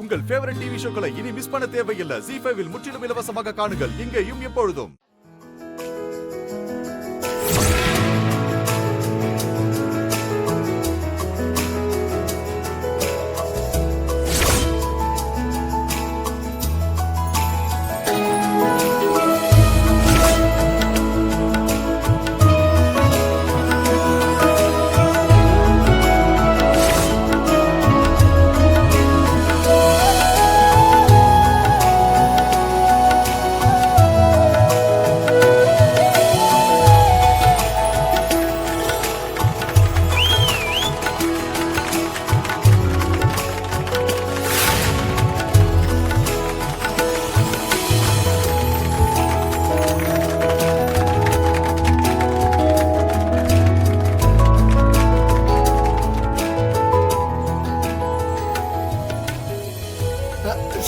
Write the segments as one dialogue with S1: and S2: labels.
S1: உங்கள் favourite TV ஷோக்களை இனி miss பண்ண தேவையில்லை. ZEE5 இல் முற்றிலும் இலவசமாக காணுங்கள். இங்கேயும் எப்பொழுதும்.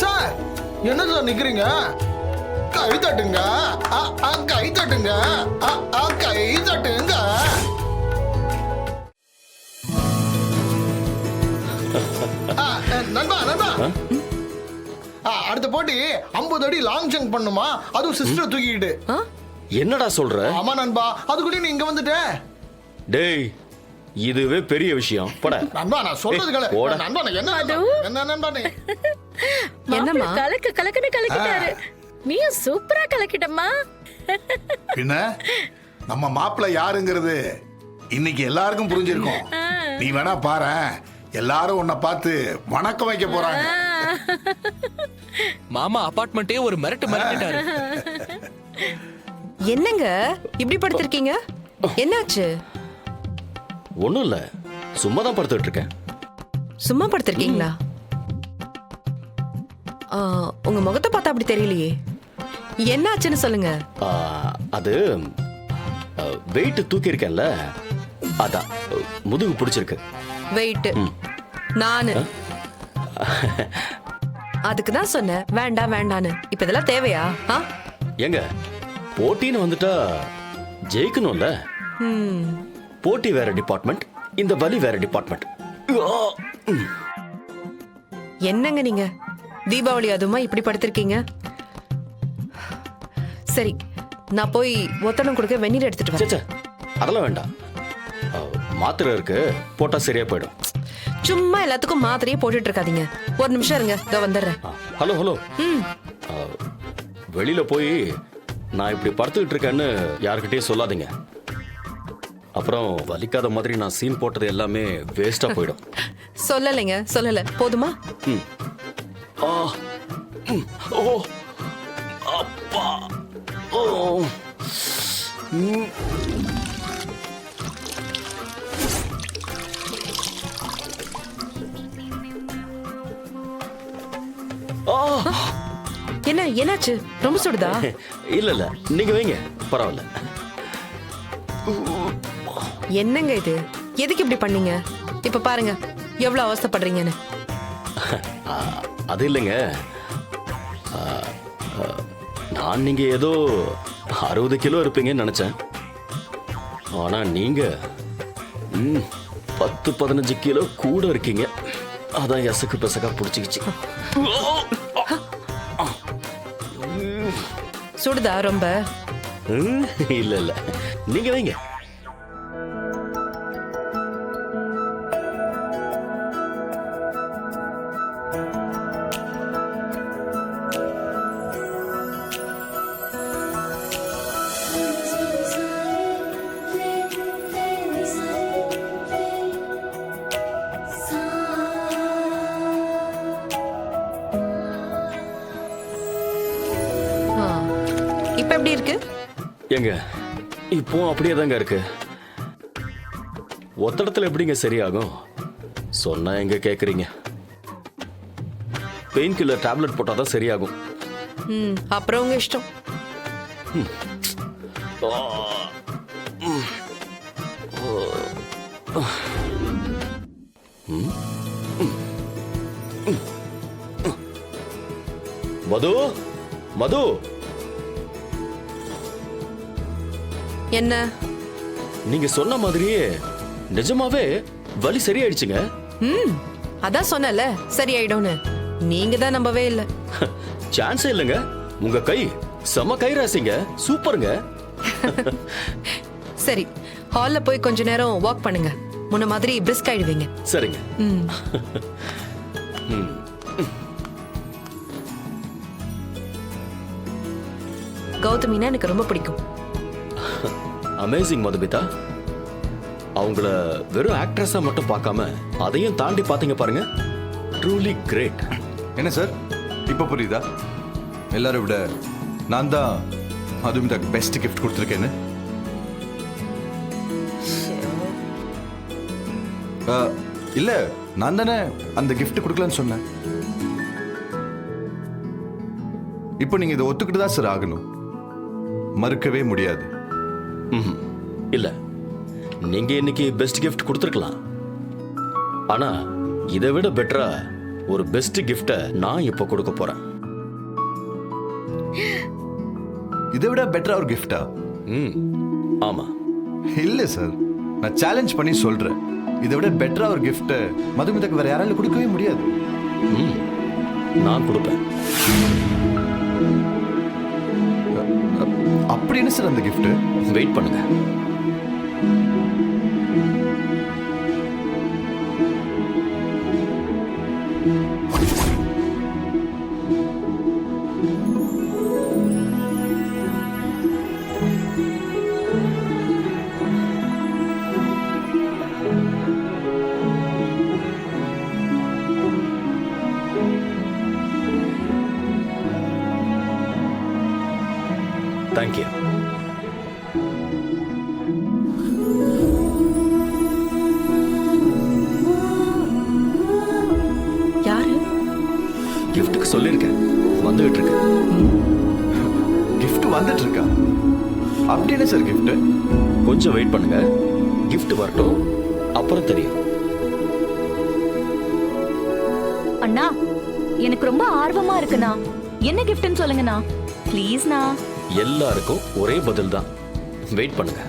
S2: சார் என்ன சார் நிக்கிறீங்க? கை தட்டுங்க, கை தட்டுங்க, கை தட்டுங்க. நண்பா நண்பா, அடுத்த போட்டி 50 அடி லாங் ஜம்ப் பண்ணுமா, அதுவும் சிஸ்டர் தூக்கிட்டு.
S3: என்னடா சொல்ற?
S2: ஆமா நண்பா, அதுக்குள்ளே நீ இங்க வந்துட்ட.
S3: டேய், இதுவே பெரிய விஷயம். போட
S2: நண்பா, நான் சொல்றது கேளு. நண்பா, என்ன நண்பா நீ?
S4: என்னம்மா கலக்குன்னு கலக்கிட்டாரு. நீயும் சூப்பரா கலக்கிட்டம்மா.
S5: பின்ன நம்ம மாப்பிள்ள யாருங்கிறது இன்னைக்கு எல்லாருக்கும் புரிஞ்சிருக்கும். நீ வேணா பாரு, எல்லாரும் உன்னை பார்த்து வணக்கம் வைக்க போறாங்க.
S6: மாமா அபார்ட்மெண்ட்டே ஒரு மிரட்டாரு.
S7: என்னங்க இப்படி படுத்திருக்கீங்க? என்னாச்சு?
S3: ஒண்ணும் இல்ல, சும்மா தான் படுத்துட்டு இருக்கேன்.
S7: சும்மா படுத்திருக்கீங்களா? உங்க முகத்தை பார்த்தா அப்படி தெரியலையே. என்னாச்சுன்னு சொல்லுங்க.
S3: அது வெயிட் தூக்கி இருக்கேன்ல, அதான் முதுகு பிடிச்சிருக்கு.
S7: வெயிட் நானு அதுக்கு தான் சொன்னேன் வேண்டாம் வேண்டான்னு. இப்ப இதெல்லாம் தேவையா?
S3: எங்க போட்டின்னு வந்துட்டா ஜெயிக்கணும்ல. போட்டி வேற டிபார்ட்மெண்ட், இந்த வலி வேற டிபார்ட்மெண்ட்.
S7: என்னங்க நீங்க தீபாவளி அதுமா இப்படி படுத்திருக்கீங்க? சரி, நான் போய் ஒத்தடம் கொடுக்க வெந்நீர் எடுத்துட்டு வரேன்.
S3: அதெல்லாம் வேண்டாம், மாத்திரை இருக்கு, போட்டா சரியா போயிடும்.
S7: சும்மா எல்லாத்துக்கும் மாத்திரையே போட்டுட்டு இருக்காதீங்க. ஒரு நிமிஷம் இருங்க, இதோ வந்துடுறேன்.
S3: ஹலோ ஹலோ, வெளியில போய் நான் இப்படி படுத்துக்கிட்டு இருக்கேன்னு யாருக்கிட்டையும் சொல்லாதீங்க. அப்புறம் வலிக்காத மாதிரி நான் சீன் போட்டது எல்லாமே வேஸ்டா போயிடும்.
S7: சொல்லலைங்க, சொல்லல. போதுமா?
S3: ஓ அப்பா, ஓ
S7: என்ன என்னாச்சு? ரொம்ப சுடுதா?
S3: இல்ல இல்ல, நீங்க வைங்க, பரவாயில்ல.
S7: என்னங்க இது? எதுக்கு இப்படி பண்ணீங்க? இப்ப பாருங்க எவ்வளவு அவஸ்தைப்படுறீங்கன்னு.
S3: அது இல்லைங்க, நான் நீங்க ஏதோ 60 கிலோ இருப்பீங்கன்னு நினைச்சேன். ஆனா நீங்க 10-15 கிலோ கூட இருக்கீங்க. அதான் எசக்கு பெசக்கா பிடிச்சிக்கிச்சு.
S7: சுடுதா ரொம்ப?
S3: இல்ல இல்ல, நீங்க வைங்க.
S7: இப்ப எப்படி இருக்கு?
S3: எங்க இப்போ அப்படியே தாங்க இருக்கு. ஒத்தடத்துல எப்படிங்க சரியாகும்? சொன்னா எங்க கேக்குறீங்க? பெயின் கில்லர் டேப்லெட் போட்டாதான் சரியாகும்.
S7: அப்புறம் உங்க இஷ்டம்.
S3: மது, மது,
S7: என்ன?
S3: நீங்க சொன்ன மாதிரியே நிஜமாவே வலி சரியாயிடுச்சுங்க.
S7: அதான் சொன்னல சரியாயிடும்னு. நீங்க தான் நம்பவே இல்ல.
S3: சான்ஸே இல்லைங்க. உங்க கை செம கை ராசிங்க, சூப்பருங்க.
S7: சரி, ஹால்ல போய் கொஞ்ச நேரம் வாக் பண்ணுங்க. முன்ன மாதிரி பிரிஸ்க் ஆயிடுவீங்க.
S3: சரிங்க.
S7: ம். கௌதமினா எனக்கு ரொம்ப பிடிக்கும்.
S3: அமேசிங் மதுமிதா. அவங்கள வெறும் ஆக்ட்ரஸா மட்டும் பார்க்காம அதையும் தாண்டி பாத்தீங்க பாருங்க. Truly great.
S1: என்ன சார் இப்ப புரியுதா? எல்லாரும் விட நான் தான் மதுமிதாக்கு பெஸ்ட் கிஃப்ட் கொடுத்துருக்கேன்னு. இல்ல, நான் தானே அந்த கிஃப்ட் கொடுக்கலன்னு சொன்னேன். இப்போ நீங்க இதை ஒத்துக்கிட்டு தான் சார் ஆகணும். மறுக்கவே முடியாது.
S3: இல்ல, நீங்க இன்னைக்கு பெஸ்ட் கிஃப்ட் கொடுத்துருக்கலாம். ஆனா இதை விட பெட்டரா ஒரு பெஸ்ட் கிஃப்ட நான் இப்ப கொடுக்க போறேன்.
S1: இதை விட பெட்டரா ஒரு கிஃப்டா?
S3: ஆமா.
S1: இல்ல சார், நான் சேலஞ்ச் பண்ணி சொல்றேன். இதை விட பெட்டரா ஒரு கிஃப்ட் மதுமிதாக்கு வேற யாராலும் கொடுக்கவே முடியாது.
S3: நான் கொடுப்பேன்.
S1: அப்படி என்ன சார் அந்த கிஃப்ட்?
S3: வெயிட் பண்ணுங்க. தேங்க்யூ.
S7: யாரு?
S3: கிஃப்ட்டுக்கு சொல்லியிருக்கேன், வந்துகிட்டு இருக்கு.
S1: கிஃப்ட் வந்துட்டு இருக்கா? அப்படி என்ன சார் கிஃப்ட்?
S3: கொஞ்சம் வெயிட் பண்ணுங்க, கிஃப்ட் வரட்டும், அப்புறம் தெரியும்.
S8: அண்ணா, எனக்கு ரொம்ப ஆர்வமா இருக்குண்ணா. என்ன கிஃப்ட்னு சொல்லுங்கண்ணா ப்ளீஸ்ண்ணா.
S3: எல்லாருக்கும் ஒரே பதில் தான். வெயிட் பண்ணுங்க.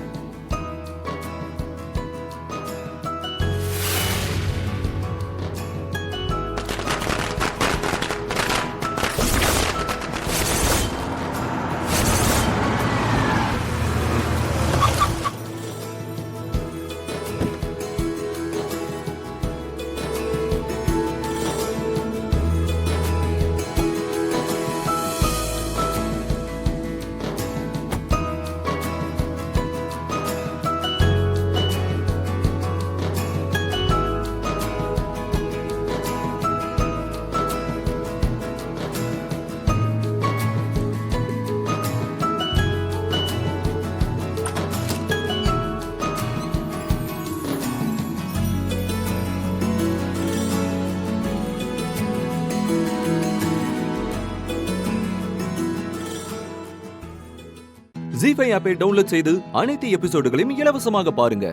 S9: ஜீ5 ஆப்பை டவுன்லோட் செய்து அனைத்து எபிசோடுகளையும் இலவசமாக பாருங்க.